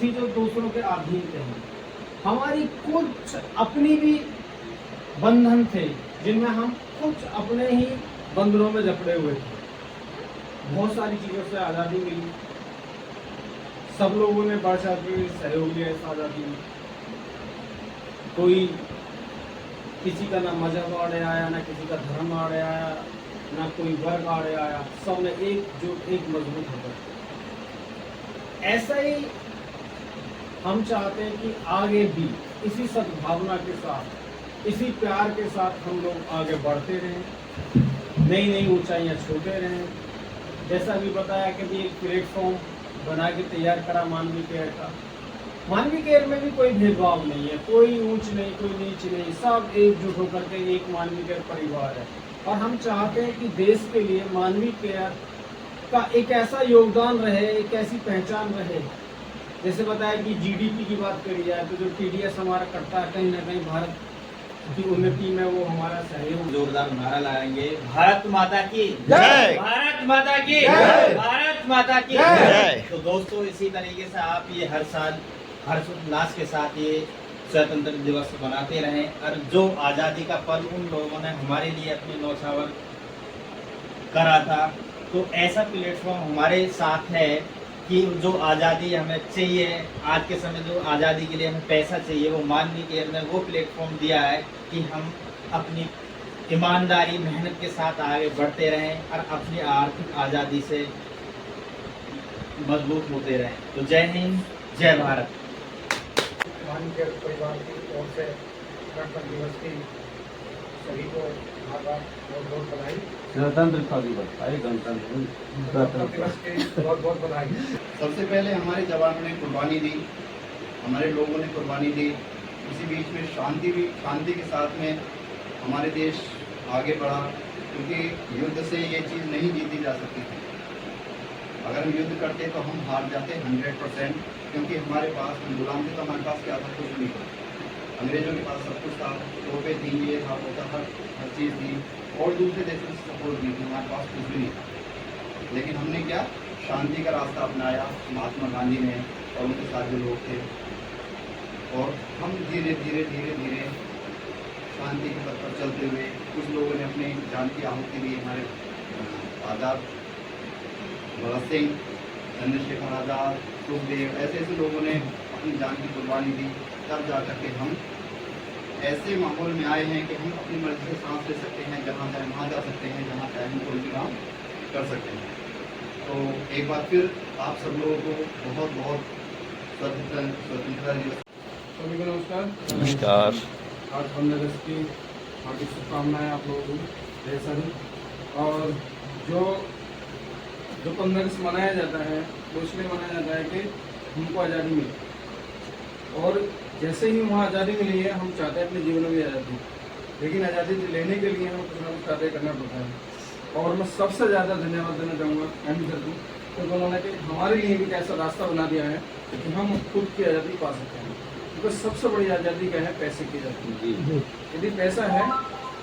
थी जो दूसरों के अधीन थे। हमारी कुछ अपनी भी बंधन थे जिनमें हम कुछ अपने ही बंधनों में जकड़े हुए थे। बहुत सारी चीज़ों से आज़ादी मिली, सब लोगों ने बढ़ चढ़ के सहयोग लिया इस आज़ादी में। कोई किसी का ना मजहब आड़े आया, ना किसी का धर्म आड़े आया, ना कोई वर्ग आड़े आया, सब ने एक मजबूत होकर। ऐसा ही हम चाहते हैं कि आगे भी इसी सद्भावना के साथ, इसी प्यार के साथ हम लोग आगे बढ़ते रहें, नई नई ऊंचाइयां छूते रहें। जैसा भी बताया कि भी एक प्लेटफॉर्म बना के तैयार करा मानवीय केयर का। मानवीय केयर में भी कोई भेदभाव नहीं है, कोई ऊंच नहीं, कोई नीच नहीं, सब एकजुट होकर के एक मानवीय केयर परिवार है। और हम चाहते हैं कि देश के लिए मानवीय केयर का एक ऐसा योगदान रहे, एक ऐसी पहचान रहे। जैसे बताया कि जीडीपी की बात करी जाए तो जो टीडीएस हमारा करता है, कहीं ना कहीं भारत की उन्नति में वो हमारा सहयोग। जोरदार नारा लगाएंगे, भारत माता की जय, भारत माता की जय, भारत माता की जय। तो दोस्तों, इसी तरीके से आप ये हर साल हर्षोल्लास के साथ ये स्वतंत्र दिवस मनाते रहें। और जो आज़ादी का पल उन लोगों ने हमारे लिए अपने नौछावर करा था, तो ऐसा प्लेटफॉर्म हमारे साथ है कि जो आज़ादी हमें चाहिए, आज के समय जो आज़ादी के लिए हमें पैसा चाहिए, वो मानवीय केयर ने वो प्लेटफॉर्म दिया है कि हम अपनी ईमानदारी मेहनत के साथ आगे बढ़ते रहें और अपनी आर्थिक आज़ादी से मजबूत होते रहें। तो जय हिंद, जय भारत। मानवीय केयर परिवार की ओर से गणतंत्र दिवस की सभी को बहुत बहुत बधाई। स्वतंत्रता दिवस, गणतंत्र दिवस की बहुत बहुत बधाई। सबसे पहले हमारे जवानों ने कुर्बानी दी, हमारे लोगों ने कुर्बानी दी। इसी बीच में शांति के साथ में हमारे देश आगे बढ़ा, क्योंकि युद्ध से ये चीज़ नहीं जीती जा सकती थी। अगर हम युद्ध करते तो हम हार जाते 100%, क्योंकि हमारे पास, हम गुलाम थे तो हमारे पास क्या था, कुछ नहीं था। अंग्रेजों के पास सब कुछ था, तोपें थी, ये था, वो था, हर चीज़ थी, और दूसरे देशों से सपोर्ट नहीं थी, हमारे पास कुछ भी नहीं था। लेकिन हमने क्या, शांति का रास्ता अपनाया, महात्मा गांधी ने और उनके साथ जो लोग थे, और हम धीरे धीरे धीरे धीरे शांति के पथ पर चलते हुए कुछ लोगों ने अपनी जान की आहुति दी। हमारे आज़ाद भगत सिंह, चंद्रशेखर आज़ाद, सुखदेव, ऐसे ऐसे लोगों ने अपनी जान की कुर्बानी दी। तब जा कर के हम ऐसे माहौल में आए हैं कि हम अपनी मर्जी से सांस ले सकते हैं, जहाँ चाहे वहाँ जा सकते हैं, जहाँ चाहे हम कोई भी काम कर सकते हैं। तो एक बार फिर आप सब लोगों को बहुत बहुत स्वतंत्रता दिवस। सभी को नमस्कार। नमस्कार। आज 15 अगस्त की हार्दिक शुभकामनाएं आप लोगों को ढेर सारी। और जो 15 अगस्त मनाया जाता है वो इसलिए मनाया जाता है कि हमको आज़ादी मिली, और जैसे ही वहाँ आज़ादी मिली है हम चाहते हैं अपने जीवन में भी आज़ादी, लेकिन आज़ादी लेने के लिए हमें कुछ ना कुछ कार्य करना पड़ता है। और मैं सबसे ज़्यादा धन्यवाद देना चाहूँगा एम सर को, क्योंकि उन्होंने कि हमारे लिए भी ऐसा रास्ता बना दिया है कि हम खुद की आज़ादी पा सकते हैं। क्योंकि सबसे बड़ी आज़ादी क्या है, पैसे की आज़ादी। यदि पैसा है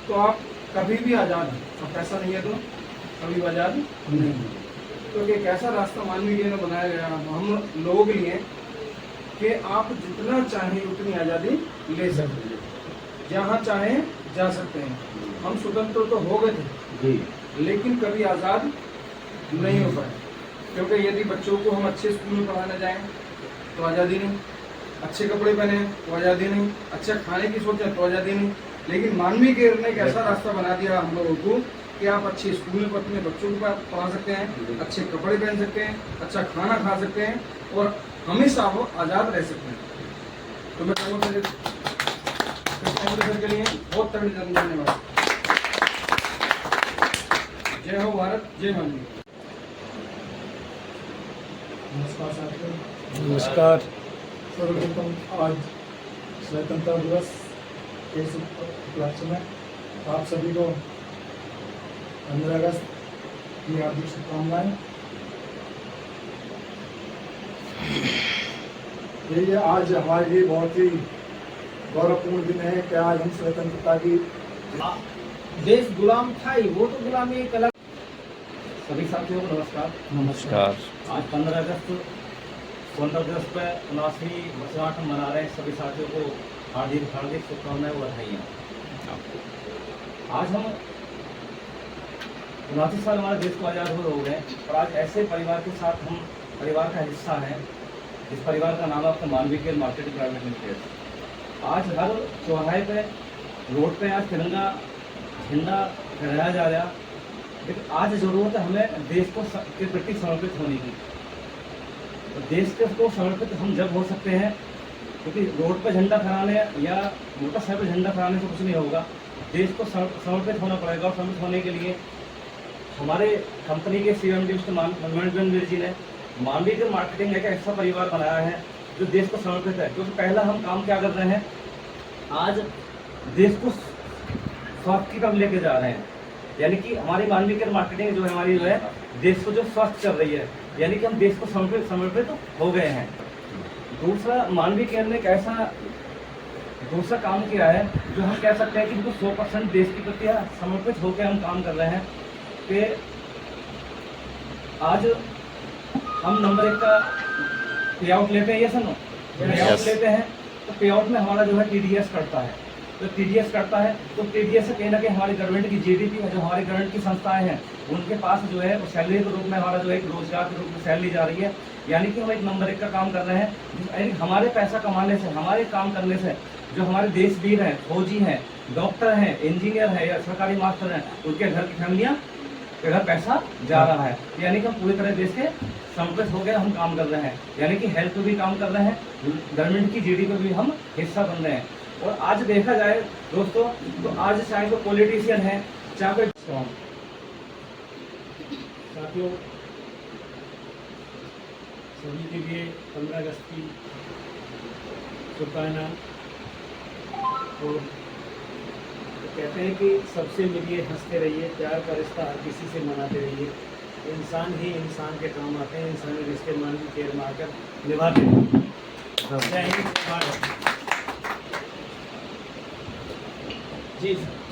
तो आप कभी भी आज़ाद हैं, और पैसा नहीं है तो कभी आज़ाद नहीं है। तो एक ऐसा रास्ता मानवीय केयर में बनाया गया हम लोगों के लिए कि आप जितना चाहें उतनी आज़ादी ले सकते हैं, जहाँ चाहें जा सकते हैं। हम स्वतंत्र तो हो गए थे, लेकिन कभी आज़ाद नहीं हो पाए, क्योंकि यदि बच्चों को हम अच्छे स्कूल में पढ़ाने जाएं तो आज़ादी नहीं, अच्छे कपड़े पहने तो आज़ादी नहीं, अच्छा खाने की सोचें तो आज़ादी नहीं। लेकिन मानवीय केयर ने एक ऐसा रास्ता बना दिया हम लोगों को कि आप अच्छे स्कूल में अपने बच्चों को पढ़ा सकते हैं, अच्छे कपड़े पहन सकते हैं, अच्छा खाना खा सकते हैं, और हमेशा वो आज़ाद रह सकते हैं। तो मैं कहूँगा के लिए बहुत तगड़ी धन्यवाद। जय हो भारत, जय मानवीय। नमस्कार साथियों। नमस्कार। सर्वप्रथम आज स्वतंत्रता दिवस के उपलक्ष्य में आप सभी को 15 अगस्त की हार्दिक शुभकामनाएं। ये आज हमारे लिए बहुत ही गौरवपूर्ण दिन है कि आज हम स्वतंत्रता की देश गुलाम था ही, वो तो गुलामी एक अलग। सभी साथियों को नमस्कार। नमस्कार। आज 15 अगस्त स्वतंत्रता दिवस पर 79वीं वर्षगांठ हम मना रहे हैं। सभी साथियों को हार्दिक हार्दिक शुभकामनाएं और बधाइयाँ। आज हम 79 साल हमारे देश को आज़ाद हो गए और आज ऐसे परिवार के साथ हम परिवार का हिस्सा हैं जिस परिवार का नाम है आपका मानवीय केयर मार्केटिंग प्राइवेट लिमिटेड। आज हर चौराहे पे रोड पे आज तिरंगा झंडा फहराया जा रहा, लेकिन आज ज़रूरत है हमें देश को के प्रति समर्पित होने की। तो देश के को समर्पित हम जब हो सकते हैं, क्योंकि रोड पे झंडा फहराने या मोटरसाइकिल पर झंडा फहराने से कुछ नहीं होगा। देश को समर्पित होना पड़ेगा और समर्पित होने के लिए हमारे कंपनी के CMD मिस्टर मनोज जी ने मानवीय केयर मार्केटिंग एक ऐसा परिवार बनाया है जो देश को समर्पित है। क्योंकि पहला हम काम क्या कर रहे हैं, आज देश को स्वास्थ्य की तरफ लेके जा रहे हैं। यानी कि हमारी मानवीय केयर मार्केटिंग जो है हमारी जो है देश को जो स्वस्थ कर रही है, यानी कि हम देश को समर्पित हो गए हैं। दूसरा, मानवीय केयर ने एक ऐसा दूसरा काम किया है जो हम कह सकते हैं कि बिल्कुल 100% देश के प्रति समर्पित होकर हम काम कर रहे हैं। कि आज हम नंबर 1 का पे आउट लेते हैं, ये सुनो पे आउट लेते हैं तो पे आउट में हमारा जो है TDS कटता है। तो TDS कटता है तो TDS से कहीं ना कहीं हमारी गवर्नमेंट की GDP है, जो हमारी गवर्नमेंट की संस्थाएं हैं उनके पास जो है सैलरी के रूप में हमारा जो है रोजगार के रूप में सैलरी जा रही है। यानी कि हम एक नंबर 1 का काम कर रहे हैं। यानी हमारे पैसा कमाने से, हमारे काम करने से जो हमारे देशवीर हैं, फौजी हैं, डॉक्टर हैं, इंजीनियर हैं या सरकारी मास्टर हैं, उनके घर की फैमिलियाँ के घर पैसा जा रहा है। यानी कि हम पूरी तरह देश के समर्पित होकर हम काम कर रहे हैं। यानी कि हेल्थ पे भी काम कर रहे हैं, गवर्नमेंट की GDP पे भी हम हिस्सा बन रहे हैं। और आज देखा जाए दोस्तों तो आज चाहे कोई पॉलिटिशियन है, चाहे कोई साथियों, सभी के लिए 15 अगस्त की शुभकामनाएं। और कहते हैं कि सबसे मिलिए, हंसते रहिए, प्यार का रिश्ता हर किसी से मनाते रहिए। इंसान ही इंसान के काम आते हैं, इंसानी रिश्ते मानवीय केयर मारकर निभाते हैं। जय हिंद, भारत। जी सर।